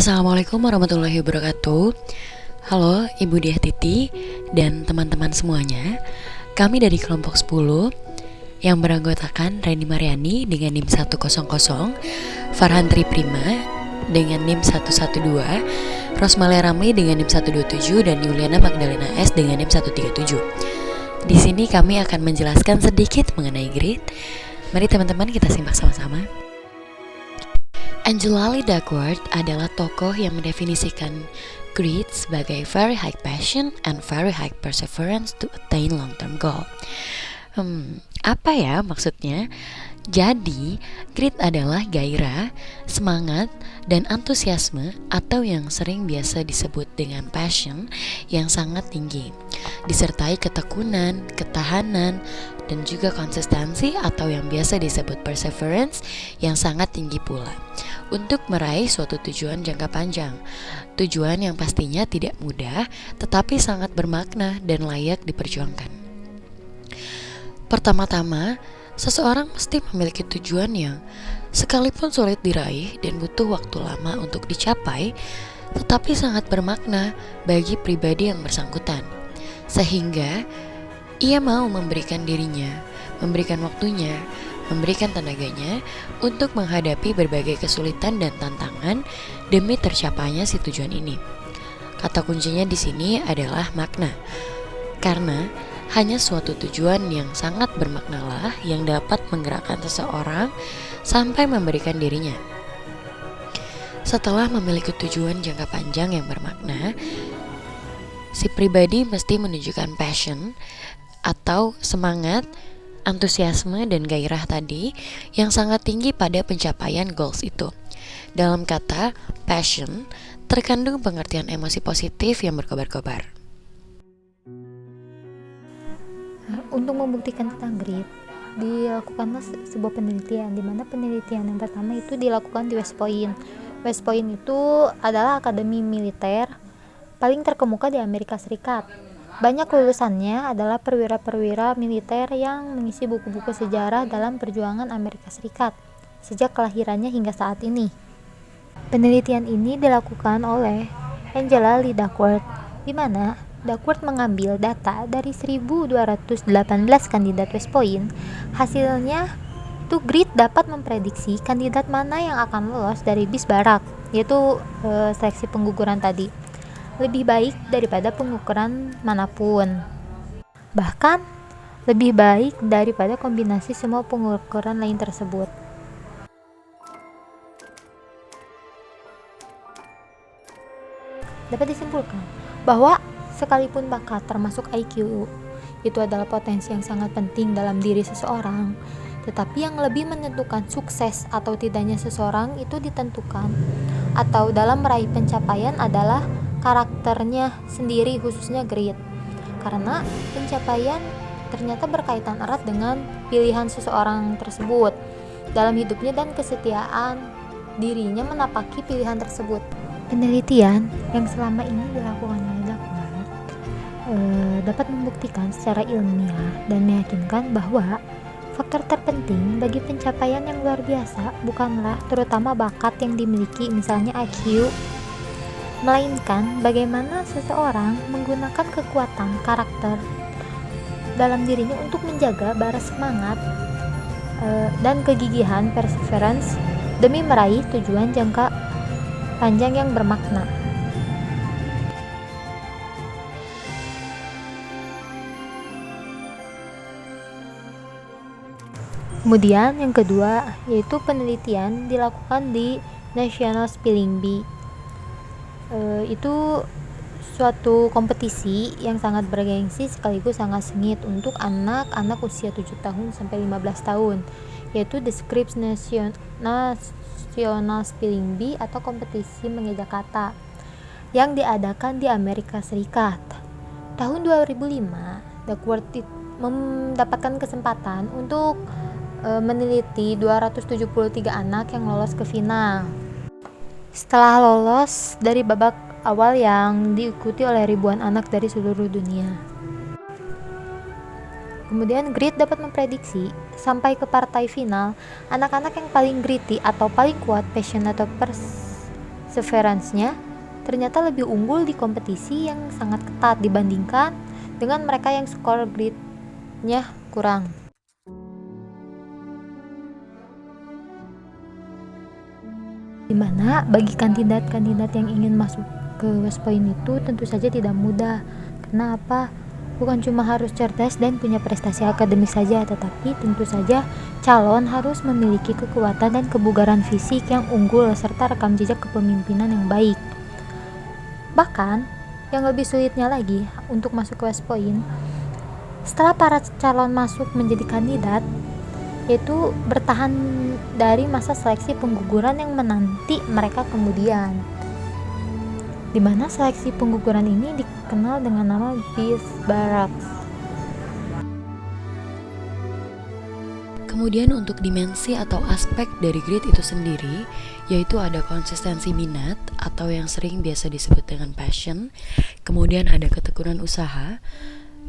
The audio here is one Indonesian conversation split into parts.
Assalamualaikum warahmatullahi wabarakatuh. Halo Ibu Diah Titi dan teman-teman semuanya. Kami dari kelompok 10 yang beranggotakan Reni Mariani dengan NIM 100, Farhan Triprima dengan NIM 112, Rosmale Ramli dengan NIM 127, dan Yuliana Magdalena S dengan NIM 137. Di sini kami akan menjelaskan sedikit mengenai grit. Mari teman-teman kita simak sama-sama. Angela Lee Duckworth adalah tokoh yang mendefinisikan grit sebagai very high passion and very high perseverance to attain long-term goal. Apa ya maksudnya? Jadi, grit adalah gairah, semangat, dan antusiasme atau yang sering biasa disebut dengan passion yang sangat tinggi, disertai ketekunan, ketahanan, dan juga konsistensi atau yang biasa disebut perseverance yang sangat tinggi pula untuk meraih suatu tujuan jangka panjang. Tujuan yang pastinya tidak mudah tetapi sangat bermakna dan layak diperjuangkan. Pertama-tama, seseorang mesti memiliki tujuan yang sekalipun sulit diraih dan butuh waktu lama untuk dicapai, tetapi sangat bermakna bagi pribadi yang bersangkutan. Sehingga ia mau memberikan dirinya, memberikan waktunya, memberikan tenaganya untuk menghadapi berbagai kesulitan dan tantangan demi tercapainya si tujuan ini. Kata kuncinya di sini adalah makna. Karena hanya suatu tujuan yang sangat bermaknalah yang dapat menggerakkan seseorang sampai memberikan dirinya. Setelah memiliki tujuan jangka panjang yang bermakna, si pribadi mesti menunjukkan passion atau semangat, antusiasme, dan gairah tadi yang sangat tinggi pada pencapaian goals itu. Dalam kata passion terkandung pengertian emosi positif yang berkobar-kobar. Untuk membuktikan tentang grit, dilakukanlah sebuah penelitian, di mana penelitian yang pertama itu dilakukan di West Point. West Point itu adalah akademi militer paling terkemuka di Amerika Serikat. Banyak lulusannya adalah perwira-perwira militer yang mengisi buku-buku sejarah dalam perjuangan Amerika Serikat sejak kelahirannya hingga saat ini. Penelitian ini dilakukan oleh Angela Lee Duckworth, di mana Duckworth mengambil data dari 1.218 kandidat West Point. Hasilnya, grit dapat memprediksi kandidat mana yang akan lolos dari bis barak, yaitu seleksi pengguguran tadi, lebih baik daripada pengukuran manapun. Bahkan, lebih baik daripada kombinasi semua pengukuran lain tersebut. Dapat disimpulkan bahwa sekalipun bakat termasuk IQ itu adalah potensi yang sangat penting dalam diri seseorang, tetapi yang lebih menentukan sukses atau tidaknya seseorang itu ditentukan atau dalam meraih pencapaian adalah karakternya sendiri, khususnya grit. Karena pencapaian ternyata berkaitan erat dengan pilihan seseorang tersebut dalam hidupnya dan kesetiaan dirinya menapaki pilihan tersebut. Penelitian yang selama ini dilakukan oleh Duckworth dapat membuktikan secara ilmiah dan meyakinkan bahwa faktor terpenting bagi pencapaian yang luar biasa bukanlah terutama bakat yang dimiliki, misalnya IQ, melainkan bagaimana seseorang menggunakan kekuatan karakter dalam dirinya untuk menjaga bara semangat dan kegigihan perseverance demi meraih tujuan jangka panjang yang bermakna. Kemudian yang kedua yaitu penelitian dilakukan di National Spelling Bee. Itu suatu kompetisi yang sangat bergengsi sekaligus sangat sengit untuk anak-anak usia 7 tahun sampai 15 tahun, yaitu The Scripps National Spelling Bee atau kompetisi mengeja kata yang diadakan di Amerika Serikat. Tahun 2005, Duckworth mendapatkan kesempatan untuk meneliti 273 anak yang lolos ke final. Setelah lolos dari babak awal yang diikuti oleh ribuan anak dari seluruh dunia. Kemudian grit dapat memprediksi sampai ke partai final anak-anak yang paling gritty atau paling kuat passion atau perseverance-nya ternyata lebih unggul di kompetisi yang sangat ketat dibandingkan dengan mereka yang skor grid-nya kurang. Dimana bagi kandidat-kandidat yang ingin masuk ke West Point itu tentu saja tidak mudah. Kenapa? Bukan cuma harus cerdas dan punya prestasi akademik saja, tetapi tentu saja calon harus memiliki kekuatan dan kebugaran fisik yang unggul serta rekam jejak kepemimpinan yang baik. Bahkan, yang lebih sulitnya lagi untuk masuk ke West Point, setelah para calon masuk menjadi kandidat, yaitu bertahan dari masa seleksi pengguguran yang menanti mereka kemudian. Di mana seleksi pengguguran ini dikenal dengan nama Beef Barracks. Kemudian untuk dimensi atau aspek dari grit itu sendiri, yaitu ada konsistensi minat atau yang sering biasa disebut dengan passion, kemudian ada ketekunan usaha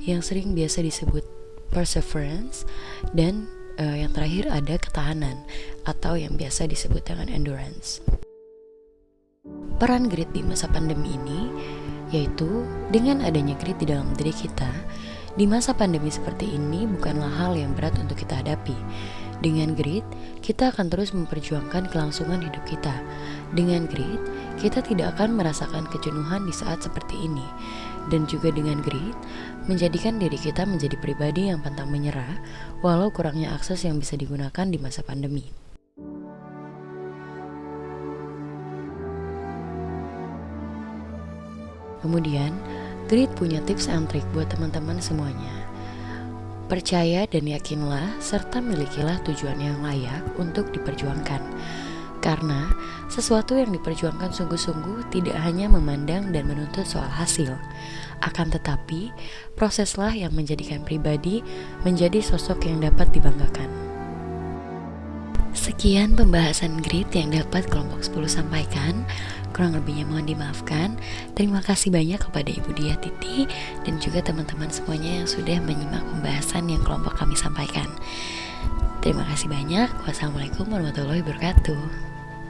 yang sering biasa disebut perseverance, dan yang terakhir ada ketahanan atau yang biasa disebut dengan endurance. Peran grit di masa pandemi ini yaitu dengan adanya grit di dalam diri kita. Di masa pandemi seperti ini bukanlah hal yang berat untuk kita hadapi. Dengan grit, kita akan terus memperjuangkan kelangsungan hidup kita. Dengan grit, kita tidak akan merasakan kejenuhan di saat seperti ini. Dan juga dengan grit, menjadikan diri kita menjadi pribadi yang pantang menyerah, walau kurangnya akses yang bisa digunakan di masa pandemi. Kemudian, grit punya tips and trik buat teman-teman semuanya. Percaya dan yakinlah serta milikilah tujuan yang layak untuk diperjuangkan. Karena sesuatu yang diperjuangkan sungguh-sungguh tidak hanya memandang dan menuntut soal hasil. Akan tetapi, proseslah yang menjadikan pribadi menjadi sosok yang dapat dibanggakan. Sekian pembahasan grit yang dapat kelompok 10 sampaikan. Kurang lebihnya mohon dimaafkan. Terima kasih banyak kepada Ibu Dia Titi dan juga teman-teman semuanya yang sudah menyimak pembahasan yang kelompok kami sampaikan. Terima kasih banyak. Wassalamualaikum warahmatullahi wabarakatuh.